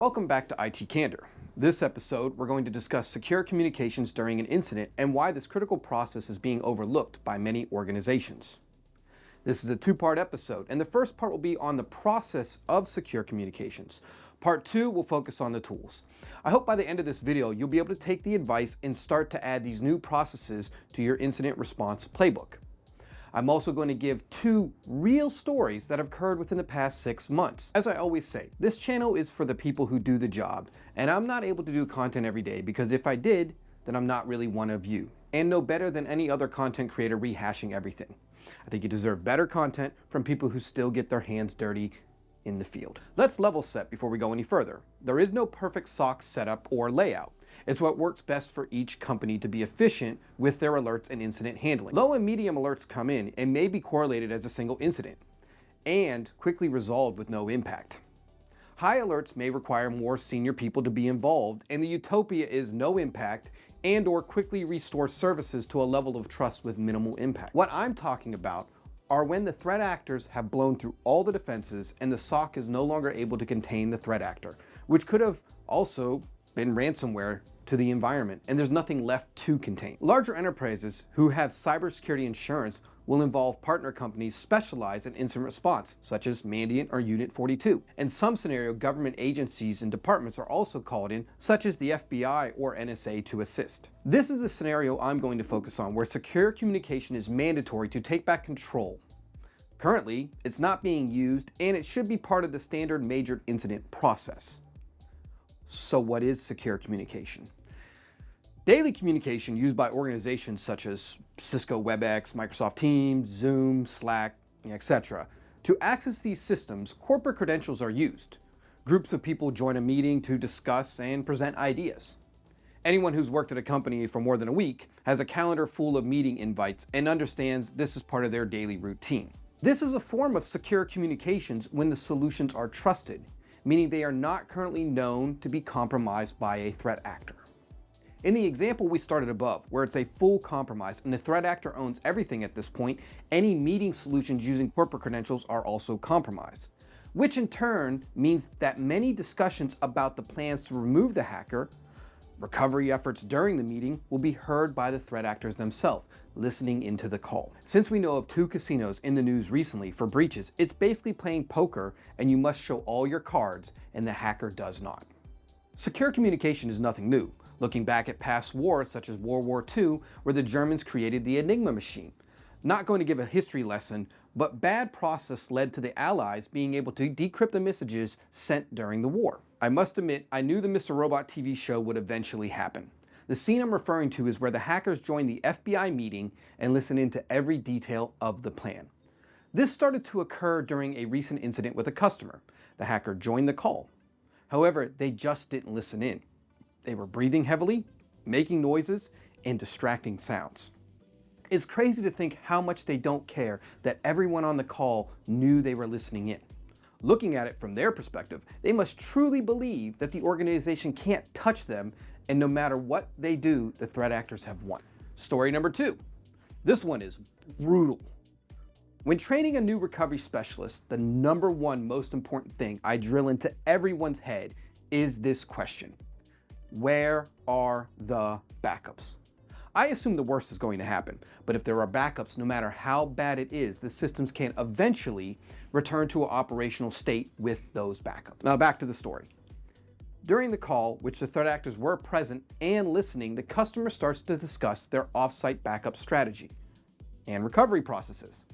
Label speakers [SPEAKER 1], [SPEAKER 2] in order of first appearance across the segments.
[SPEAKER 1] Welcome back to IT Candor. This episode, we're going to discuss secure communications during an incident and why this critical process is being overlooked by many organizations. This is a two-part episode, and the first part will be on the process of secure communications. Part 2 will focus on the tools. I hope by the end of this video, you'll be able to take the advice and start to add these new processes to your incident response playbook. I'm also going to give 2 real stories that have occurred within the past 6 months. As I always say, this channel is for the people who do the job, and I'm not able to do content every day because if I did, then I'm not really one of you, and no better than any other content creator rehashing everything. I think you deserve better content from people who still get their hands dirty in the field. Let's level set before we go any further. There is no perfect SOC setup or layout. It's what works best for each company to be efficient with their alerts and incident handling. Low and medium alerts come in and may be correlated as a single incident and quickly resolved with no impact. High alerts may require more senior people to be involved, and the utopia is no impact and or quickly restore services to a level of trust with minimal impact. What I'm talking about are when the threat actors have blown through all the defenses and the SOC is no longer able to contain the threat actor, which could have also been ransomware to the environment, and there's nothing left to contain. Larger enterprises who have cybersecurity insurance will involve partner companies specialized in incident response, such as Mandiant or Unit 42. In some scenario, government agencies and departments are also called in, such as the FBI or NSA, to assist. This is the scenario I'm going to focus on, where secure communication is mandatory to take back control. Currently, it's not being used, and it should be part of the standard majored incident process. So what is secure communication? Daily communication used by organizations such as Cisco WebEx, Microsoft Teams, Zoom, Slack, etc. To access these systems, corporate credentials are used. Groups of people join a meeting to discuss and present ideas. Anyone who's worked at a company for more than a week has a calendar full of meeting invites and understands this is part of their daily routine. This is a form of secure communications when the solutions are trusted, meaning they are not currently known to be compromised by a threat actor. In the example we started above, where it's a full compromise and the threat actor owns everything at this point, any meeting solutions using corporate credentials are also compromised, which in turn means that many discussions about the plans to remove the hacker, recovery efforts during the meeting, will be heard by the threat actors themselves, listening into the call. Since we know of 2 casinos in the news recently for breaches, it's basically playing poker and you must show all your cards and the hacker does not. Secure communication is nothing new, looking back at past wars such as World War II, where the Germans created the Enigma machine. Not going to give a history lesson, but bad process led to the Allies being able to decrypt the messages sent during the war. I must admit, I knew the Mr. Robot TV show would eventually happen. The scene I'm referring to is where the hackers join the FBI meeting and listen into every detail of the plan. This started to occur during a recent incident with a customer. The hacker joined the call. However, they just didn't listen in. They were breathing heavily, making noises, and distracting sounds. It's crazy to think how much they don't care that everyone on the call knew they were listening in. Looking at it from their perspective, they must truly believe that the organization can't touch them, and no matter what they do, the threat actors have won. Story number 2. This one is brutal. When training a new recovery specialist, the number 1 most important thing I drill into everyone's head is this question: where are the backups? I assume the worst is going to happen, but if there are backups, no matter how bad it is, the systems can eventually return to an operational state with those backups. Now back to the story. During the call, which the threat actors were present and listening, the customer starts to discuss their offsite backup strategy and recovery processes.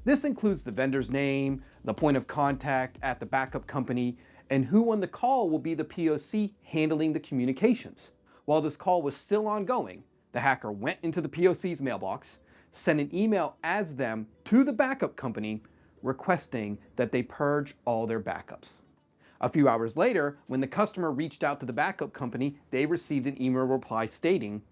[SPEAKER 1] This includes the vendor's name, the point of contact at the backup company, and who on the call will be the POC handling the communications. While this call was still ongoing, the hacker went into the POC's mailbox, sent an email as them to the backup company requesting that they purge all their backups. A few hours later, when the customer reached out to the backup company, they received an email reply stating,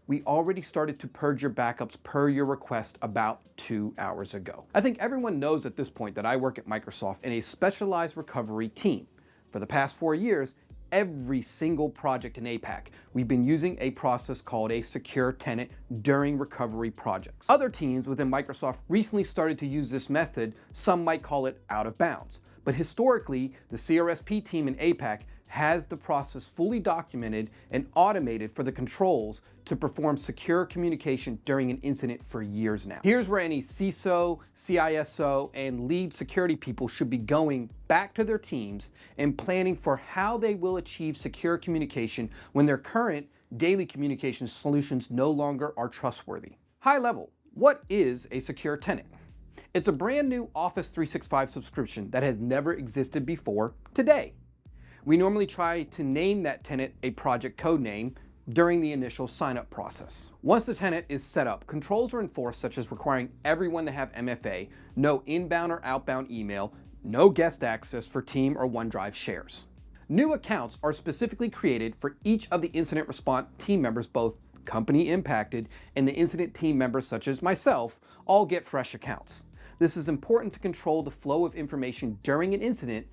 [SPEAKER 1] "We already started to purge your backups per your request about 2 hours ago." I think everyone knows at this point that I work at Microsoft in a specialized recovery team. For the past 4 years, every single project in APAC, we've been using a process called a secure tenant during recovery projects. Other teams within Microsoft recently started to use this method. Some might call it out of bounds. But historically, the CRSP team in APAC has the process fully documented and automated for the controls to perform secure communication during an incident for years now. Here's where any CISO, CISO, and lead security people should be going back to their teams and planning for how they will achieve secure communication when their current daily communication solutions no longer are trustworthy. High level, what is a secure tenant? It's a brand new Office 365 subscription that has never existed before today. We normally try to name that tenant a project code name during the initial sign-up process. Once the tenant is set up, controls are enforced, such as requiring everyone to have MFA, no inbound or outbound email, no guest access for Team or OneDrive shares. New accounts are specifically created for each of the incident response team members, both company impacted and the incident team members such as myself, all get fresh accounts. This is important to control the flow of information during an incident,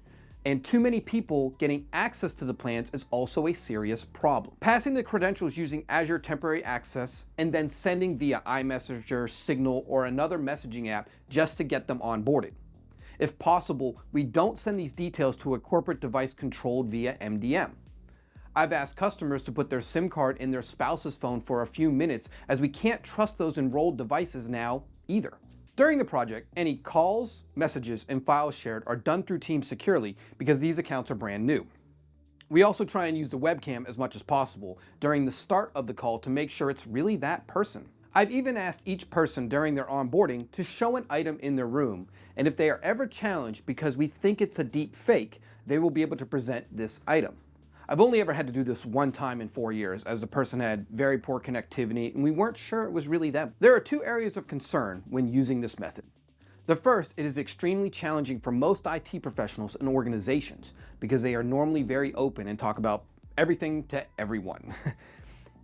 [SPEAKER 1] and too many people getting access to the plans is also a serious problem. Passing the credentials using Azure Temporary Access and then sending via iMessenger, Signal, or another messaging app just to get them onboarded. If possible, we don't send these details to a corporate device controlled via MDM. I've asked customers to put their SIM card in their spouse's phone for a few minutes, as we can't trust those enrolled devices now either. During the project, any calls, messages, and files shared are done through Teams securely because these accounts are brand new. We also try and use the webcam as much as possible during the start of the call to make sure it's really that person. I've even asked each person during their onboarding to show an item in their room, and if they are ever challenged because we think it's a deep fake, they will be able to present this item. I've only ever had to do this one time in 4 years, as the person had very poor connectivity and we weren't sure it was really them. There are two areas of concern when using this method. The first, it is extremely challenging for most IT professionals and organizations because they are normally very open and talk about everything to everyone.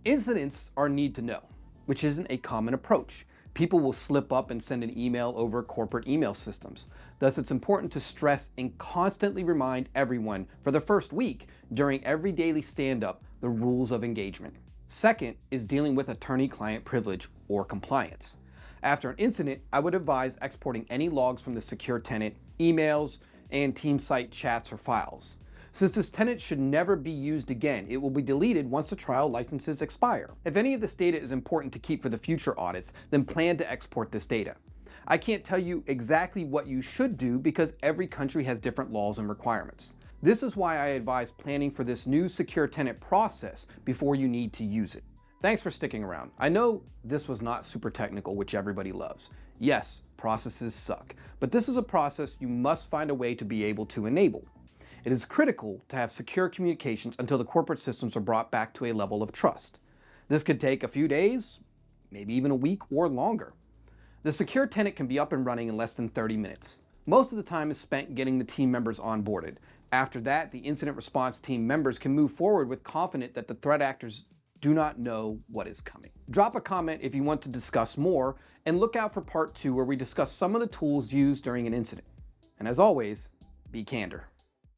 [SPEAKER 1] Incidents are need to know, which isn't a common approach. People will slip up and send an email over corporate email systems. Thus, it's important to stress and constantly remind everyone for the first week during every daily stand-up the rules of engagement. Second is dealing with attorney-client privilege or compliance. After an incident, I would advise exporting any logs from the secure tenant, emails, and team site chats or files. Since this tenant should never be used again, it will be deleted once the trial licenses expire. If any of this data is important to keep for the future audits, then plan to export this data. I can't tell you exactly what you should do because every country has different laws and requirements. This is why I advise planning for this new secure tenant process before you need to use it. Thanks for sticking around. I know this was not super technical, which everybody loves. Yes, processes suck, but this is a process you must find a way to be able to enable. It is critical to have secure communications until the corporate systems are brought back to a level of trust. This could take a few days, maybe even a week or longer. The secure tenant can be up and running in less than 30 minutes. Most of the time is spent getting the team members onboarded. After that, the incident response team members can move forward with confidence that the threat actors do not know what is coming. Drop a comment if you want to discuss more, and look out for part 2 where we discuss some of the tools used during an incident. And as always, be candor.